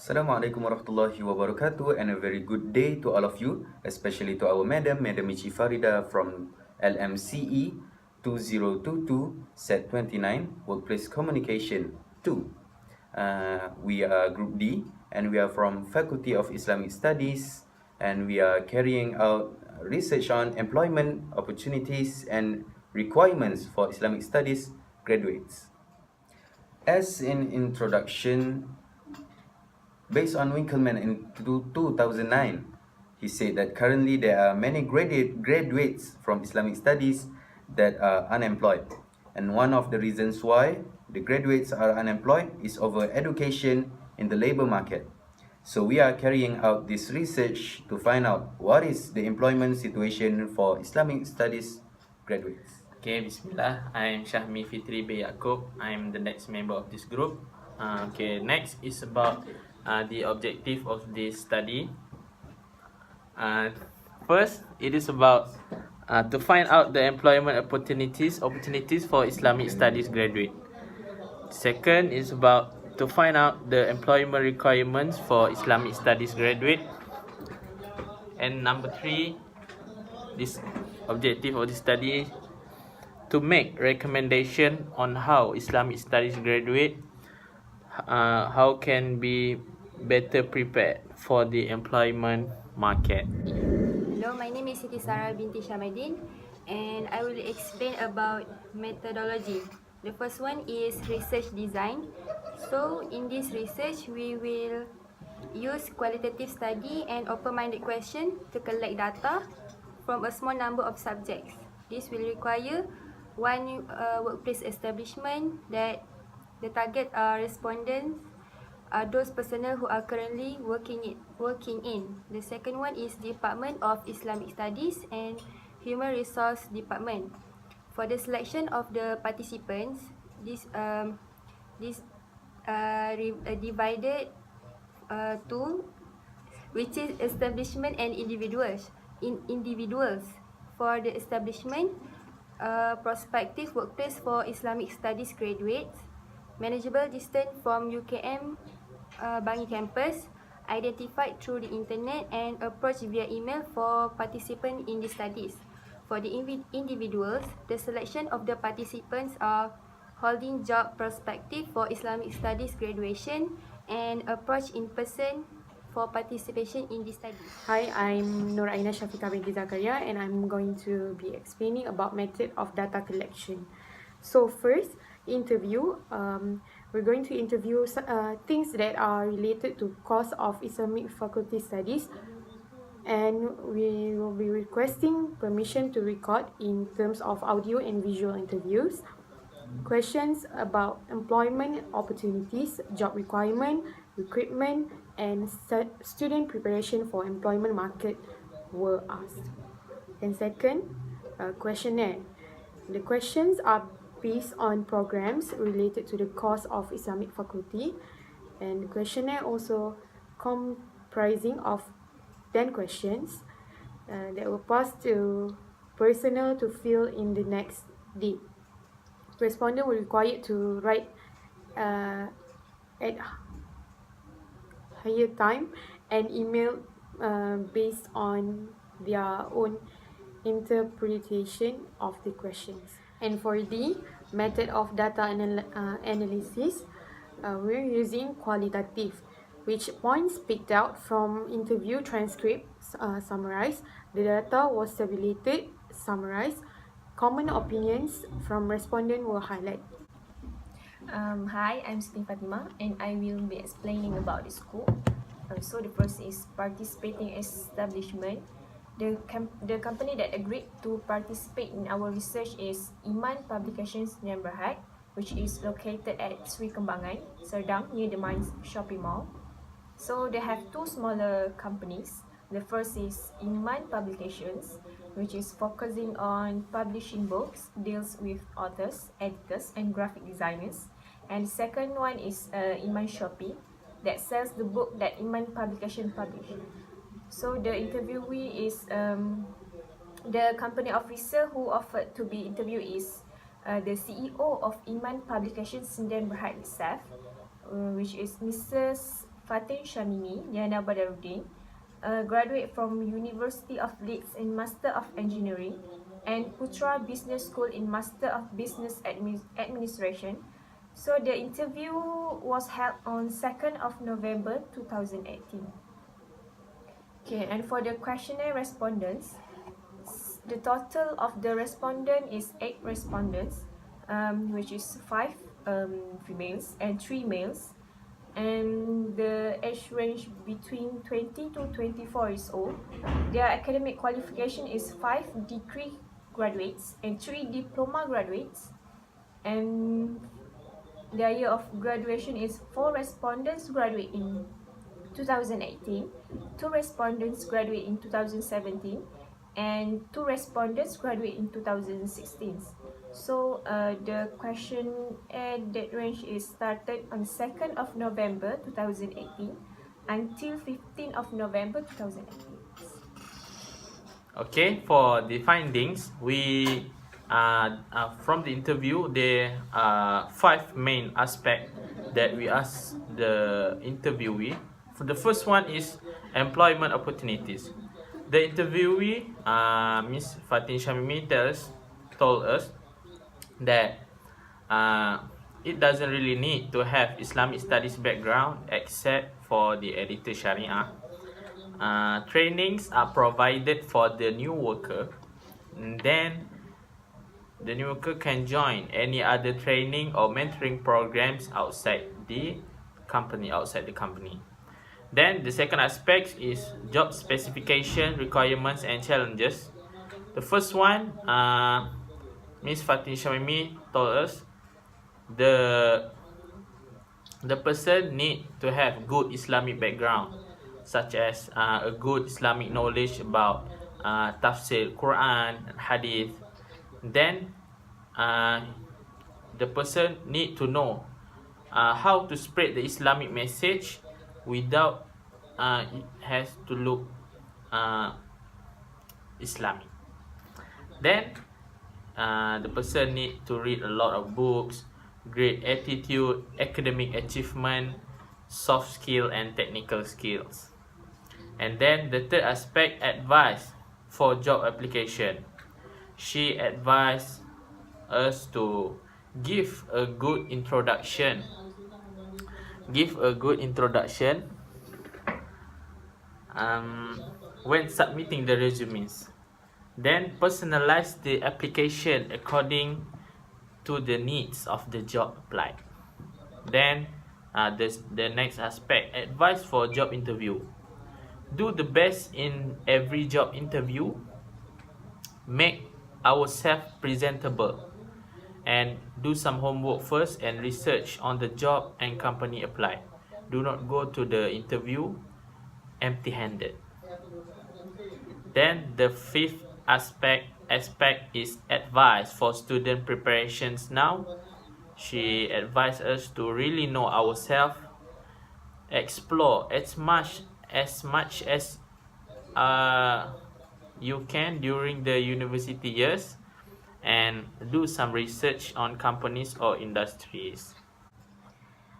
Assalamualaikum warahmatullahi wabarakatuh, and a very good day to all of you, especially to our Madam Ichi Farida from LMCE 2022 Set 29 Workplace Communication 2. We are Group D, and we are from Faculty of Islamic Studies, and we are carrying out research on employment opportunities and requirements for Islamic Studies graduates. As an introduction, based on Winkleman in 2009, he said that currently there are many graduates from Islamic studies that are unemployed. And one of the reasons why the graduates are unemployed is over education in the labor market. So we are carrying out this research to find out what is the employment situation for Islamic studies graduates. Okay, Bismillah. I'm Syahmi Fitri B. Yaakob. I'm the next member of this group. Next is about the objective of this study. First, it is about to find out the employment opportunities for Islamic studies graduate. Second is about to find out the employment requirements for Islamic studies graduate. And number 3, this objective of this study to make recommendation on how Islamic studies graduate how can be better prepared for the employment market. Hello, my name is Siti Sarah binti Syamaddin, and I will explain about methodology. The first one is research design. So in this research, we will use qualitative study and open-minded question to collect data from a small number of subjects. This will require one workplace establishment that the target respondents are those personnel who are currently working in. The second one is Department of Islamic Studies and Human Resource Department. For the selection of the participants, this divided to which is establishment and individuals. For the establishment, prospective workplace for Islamic Studies graduates, manageable distance from UKM Bangi campus, identified through the internet and approached via email for participants in the studies. For the individuals, the selection of the participants are holding job perspective for Islamic Studies graduation and approach in person for participation in the study. Hi, I'm Nur Aina Shafika binti Zakaria, and I'm going to be explaining about method of data collection. So first, interview. We're going to interview things that are related to course of Islamic Faculty Studies, and we will be requesting permission to record in terms of audio and visual interviews. Questions about employment opportunities, job requirement, recruitment, and student preparation for employment market were asked. And second, questionnaire. The questions are based on programs related to the course of Islamic faculty, and the questionnaire also comprising of 10 questions that were passed to personnel to fill in the next day. Respondent were required to write at higher time and email based on their own interpretation of the questions. And for the method of data analysis, we're using qualitative, which points picked out from interview transcripts summarized. The data was tabulated, summarized. Common opinions from respondent were highlighted. Hi, I'm Siti Fatima, and I will be explaining about the scope. So the first is participating establishment. The company that agreed to participate in our research is Iman Publications Sdn Bhd, which is located at Sri Kembangan, Serdang, near the Mines Shopping Mall. So they have two smaller companies. The first is Iman Publications, which is focusing on publishing books, deals with authors, editors, and graphic designers. And the second one is Iman Shopee, that sells the book that Iman Publication published. So the interviewee is the company officer who offered to be interviewed is the CEO of Iman Publications Sdn Bhd itself, which is Mrs. Fatin Shamimi Diana Badaruddin, a graduate from University of Leeds in Master of Engineering, and Putra Business School in Master of Business Administration. So the interview was held on 2nd of November 2018. Okay, and for the questionnaire respondents, the total of the respondent is 8 respondents, which is 5 females and 3 males, and the age range between 20 to 24 years old. Their academic qualification is 5 degree graduates and 3 diploma graduates, and their year of graduation is 4 respondents graduate in 2018, 2 respondents graduate in 2017, and 2 respondents graduate in 2016. So the questionnaire date range is started on 2nd of November 2018 until 15th of November 2018. Okay, for the findings, we from the interview, there are 5 main aspects that we asked the interviewee. For the first one is employment opportunities. The interviewee, Miss Fatin Shamimi, told us that it doesn't really need to have Islamic studies background except for the editor Sharia. Trainings are provided for the new worker, and then the new worker can join any other training or mentoring programs outside the company. Then the second aspect is job specification, requirements, and challenges. The first one, Miss Fatin Shamimi told us the person need to have good Islamic background, such as a good Islamic knowledge about tafsir Quran and Hadith. Then the person need to know how to spread the Islamic message without it has to look Islamic. Then the person need to read a lot of books, great attitude, academic achievement, soft skill, and technical skills. And then the third aspect, advice for job application. She advised us to give a good introduction. When submitting the resumes. Then personalize the application according to the needs of the job applied. Then the next aspect, advice for job interview. Do the best in every job interview. Make ourselves presentable, and do some homework first and research on the job and company applied. Do not go to the interview empty-handed. Then the fifth aspect is advice for student preparations. Now she advised us to really know ourselves, explore as much as you can during the university years, and do some research on companies or industries.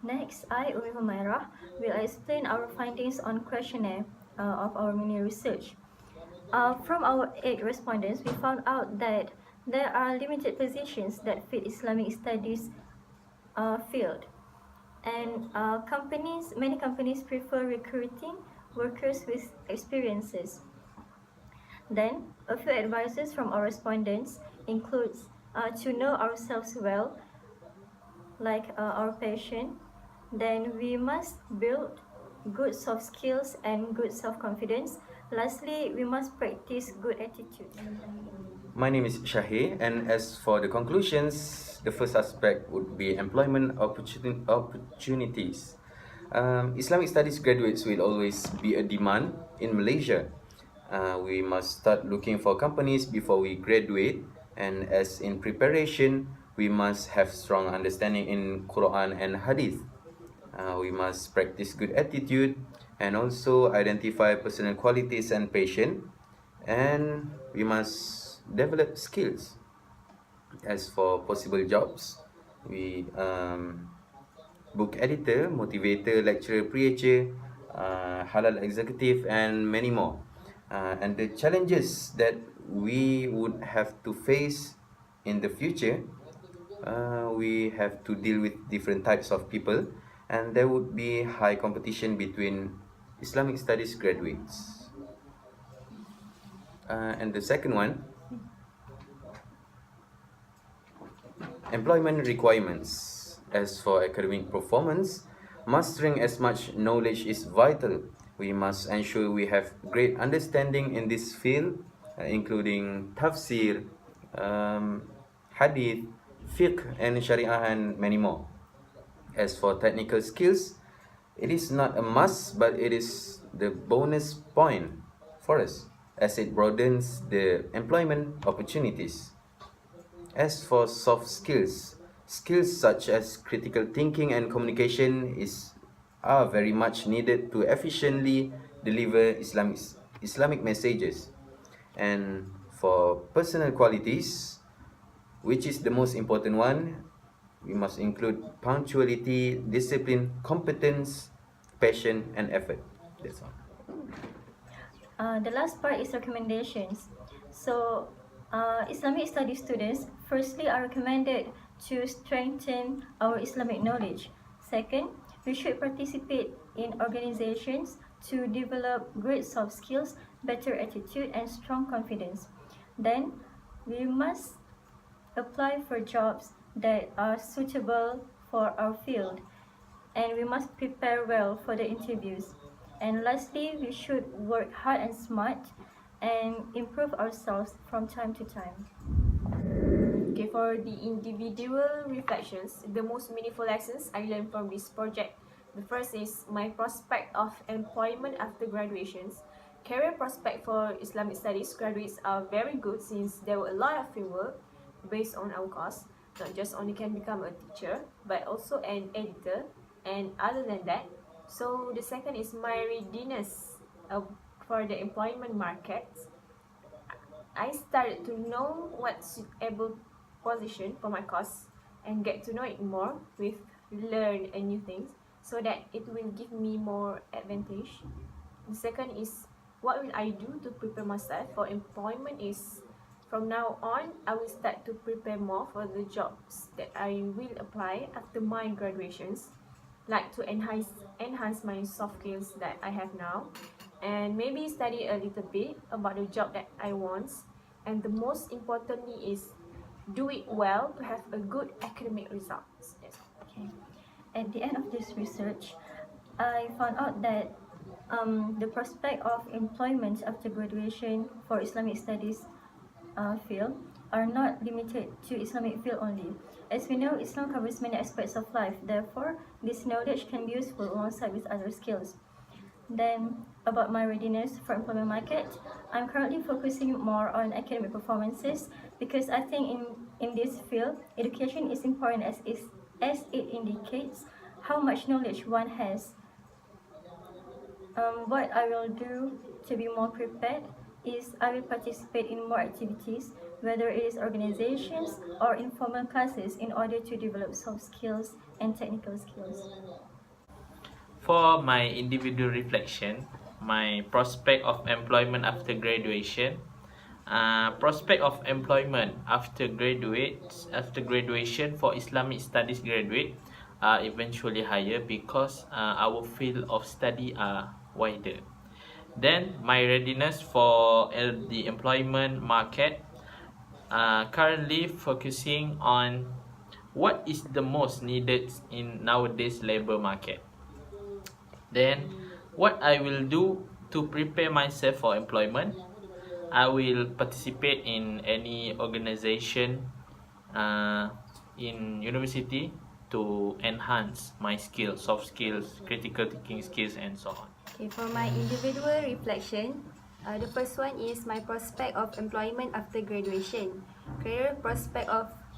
Next, I, Umi Humaira, will explain our findings on questionnaire of our mini research. From our 8 respondents, we found out that there are limited positions that fit Islamic studies field, and many companies prefer recruiting workers with experiences. Then, a few advices from our respondents includes to know ourselves well, like our passion. Then we must build good soft skills and good self-confidence. Lastly, we must practice good attitude. My name is Shahir, and as for the conclusions, the first aspect would be employment opportunities. Islamic studies graduates will always be a demand in Malaysia. We must start looking for companies before we graduate, and as in preparation, we must have strong understanding in Quran and Hadith. We must practice good attitude and also identify personal qualities and passion, and we must develop skills. As for possible jobs, we book editor, motivator, lecturer, preacher, halal executive, and many more. And the challenges that we would have to face in the future, we have to deal with different types of people, and there would be high competition between Islamic studies graduates. And the second one, employment requirements. As for academic performance, mastering as much knowledge is vital. We must ensure we have great understanding in this field, including tafsir, hadith, fiqh, and sharia, and many more. As for technical skills, it is not a must, but it is the bonus point for us as it broadens the employment opportunities. As for soft skills, skills such as critical thinking and communication are very much needed to efficiently deliver Islamic messages. And for personal qualities, which is the most important one, we must include punctuality, discipline, competence, passion, and effort. That's all. The last part is recommendations. So, Islamic studies students firstly are recommended to strengthen our Islamic knowledge. Second, we should participate in organizations to develop great soft skills, better attitude, and strong confidence. Then, we must apply for jobs that are suitable for our field, and we must prepare well for the interviews. And lastly, we should work hard and smart and improve ourselves from time to time. Okay, for the individual reflections, the most meaningful lessons I learned from this project. The first is my prospect of employment after graduations. Career prospect for Islamic studies graduates are very good since there were a lot of fieldwork based on our course. Not just only can become a teacher, but also an editor. And other than that, so the second is my readiness for the employment market. I started to know what's suitable position for my course and get to know it more with learn a new things so that it will give me more advantage. The second is what will I do to prepare myself for employment is from now on I will start to prepare more for the jobs that I will apply after my graduations, like to enhance my soft skills that I have now, and maybe study a little bit about the job that I want. And the most importantly is do it well to have a good academic results. Yes. Okay. At the end of this research, I found out that the prospect of employment after graduation for Islamic studies field are not limited to Islamic field only. As we know, Islam covers many aspects of life. Therefore, this knowledge can be useful alongside with other skills. Then, about my readiness for employment market, I'm currently focusing more on academic performances because I think in this field, education is important as it indicates how much knowledge one has. What I will do to be more prepared is I will participate in more activities, whether it is organizations or informal classes, in order to develop soft skills and technical skills. For my individual reflection, my prospect of employment after graduation. Prospect of employment after graduation for Islamic studies graduate are eventually higher because our field of study are wider. Then my readiness for the employment market, currently focusing on what is the most needed in nowadays labor market. Then what I will do to prepare myself for employment, I will participate in any organization in university to enhance my skills, soft skills, critical thinking skills, and so on. Okay, for my individual reflection, the first one is my prospect of employment after graduation. Career prospect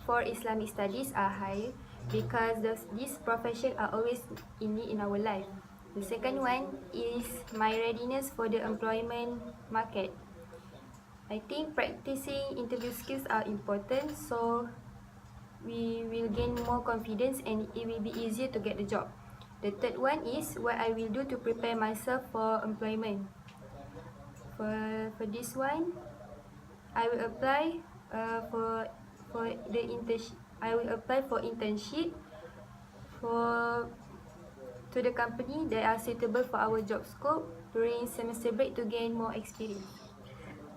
for Islamic studies are high because these professions are always in need in our life. The second one is my readiness for the employment market. I think practicing interview skills are important, so we will gain more confidence and it will be easier to get the job. The third one is what I will do to prepare myself for employment. For this one, I will apply for the internship. I will apply for internship for to the company that are suitable for our job scope during semester break to gain more experience.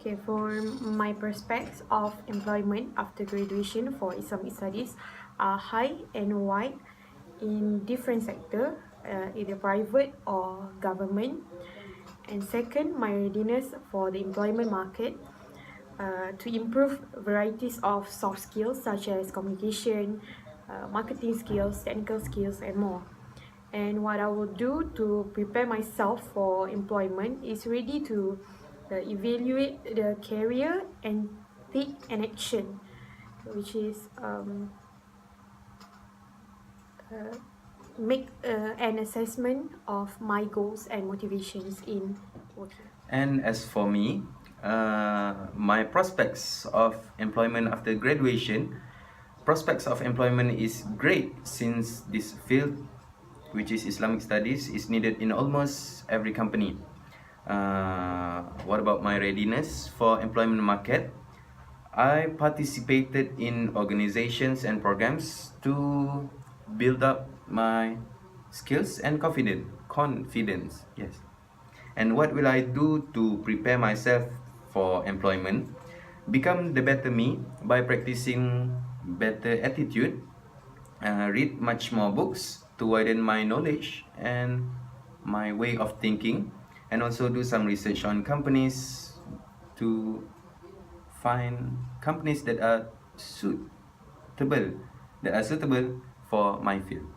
Okay, for my prospects of employment after graduation for Islamic studies are high and wide in different sector, either private or government. And second, my readiness for the employment market to improve varieties of soft skills such as communication, marketing skills, technical skills, and more. And what I will do to prepare myself for employment is ready to evaluate the career and take an action, which is make an assessment of my goals and motivations in working. And as for me, my prospects of employment after graduation, prospects of employment is great since this field, which is Islamic studies, is needed in almost every company. What about my readiness for employment market? I participated in organizations and programs to build up my skills and confidence. Yes. And what will I do to prepare myself for employment? Become the better me by practicing better attitude, read much more books to widen my knowledge and my way of thinking, and also do some research on companies to find companies that are suitable for my field.